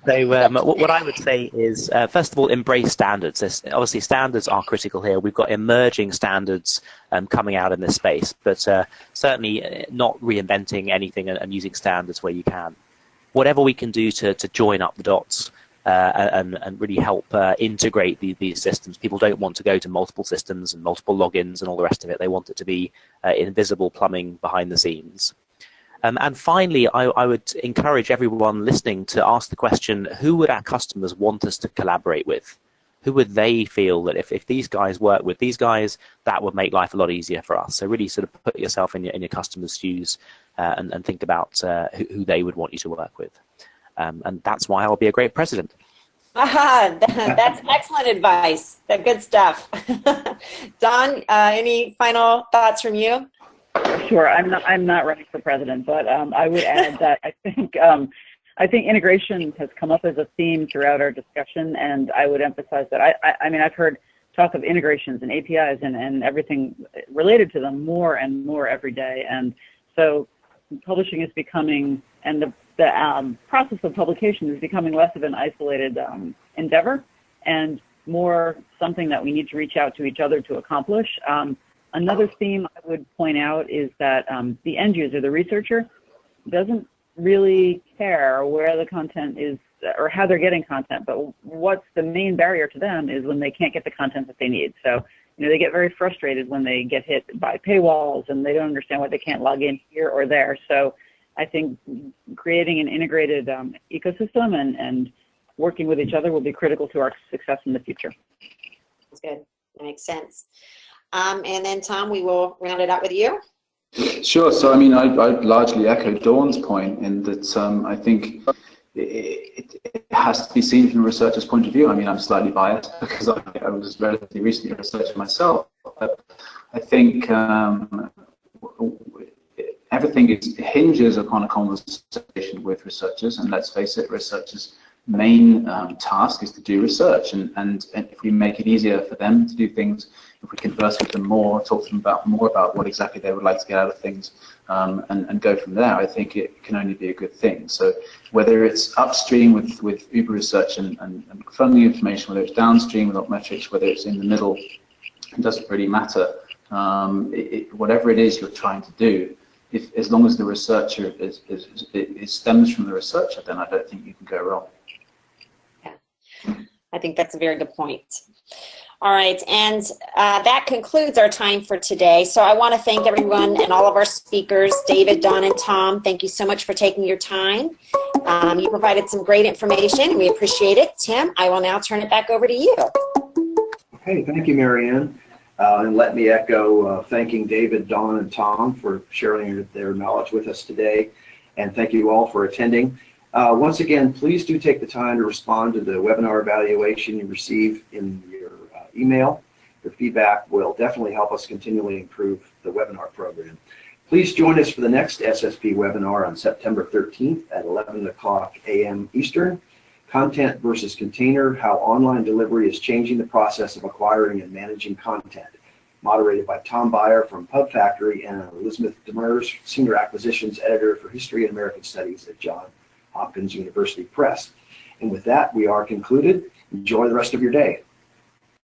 What I would say is, first of all, embrace standards. Obviously, standards are critical here. We've got emerging standards coming out in this space, but certainly not reinventing anything and using standards where you can. Whatever we can do to join up the dots and really help integrate these systems. People don't want to go to multiple systems and multiple logins and all the rest of it. They want it to be invisible plumbing behind the scenes. And finally, I would encourage everyone listening to ask the question, who would our customers want us to collaborate with? Who would they feel that if these guys work with these guys, that would make life a lot easier for us? So really sort of put yourself in your customer's shoes and think about who they would want you to work with. And that's why I'll be a great president. That's excellent advice. Good stuff. Don, any final thoughts from you? Sure, I'm not running for president, but I would add that I think integration has come up as a theme throughout our discussion, and I would emphasize that I mean, I've heard talk of integrations and APIs and everything related to them more and more every day, and so publishing is becoming, and the process of publication is becoming less of an isolated endeavor and more something that we need to reach out to each other to accomplish. Another theme I would point out is that the end user, the researcher, doesn't really care where the content is or how they're getting content, but what's the main barrier to them is when they can't get the content that they need. So, you know, they get very frustrated when they get hit by paywalls and they don't understand why they can't log in here or there. So I think creating an integrated ecosystem and working with each other will be critical to our success in the future. That's good. That makes sense. And then, Tom, we will round it out with you. Sure. So, I mean, I largely echo Dawn's point in that I think it has to be seen from a researcher's point of view. I mean, I'm slightly biased because I was relatively recently a researcher myself. But I think everything hinges upon a conversation with researchers, and let's face it, researchers' main task is to do research, and if we make it easier for them to do things, if we converse with them more, talk to them more about what exactly they would like to get out of things, and go from there, I think it can only be a good thing. So whether it's upstream with Uber research and funding information, whether it's downstream with Opmetrics, whether it's in the middle, it doesn't really matter. Whatever it is you're trying to do, as long as the researcher it stems from the researcher, then I don't think you can go wrong. Yeah, I think that's a very good point. All right, and that concludes our time for today. So I want to thank everyone and all of our speakers, David, Dawn, and Tom. Thank you so much for taking your time. You provided some great information, and we appreciate it. Tim, I will now turn it back over to you. Okay, thank you, Marianne. And let me echo thanking David, Dawn, and Tom for sharing their knowledge with us today. And thank you all for attending. Once again, please do take the time to respond to the webinar evaluation you receive in your email. Your feedback will definitely help us continually improve the webinar program. Please join us for the next SSP webinar on September 13th at 11 a.m. Eastern. Content versus Container, How Online Delivery is Changing the Process of Acquiring and Managing Content. Moderated by Tom Byer from Pub Factory and Elizabeth Demers, Senior Acquisitions Editor for History and American Studies at Johns Hopkins University Press. And with that, we are concluded. Enjoy the rest of your day.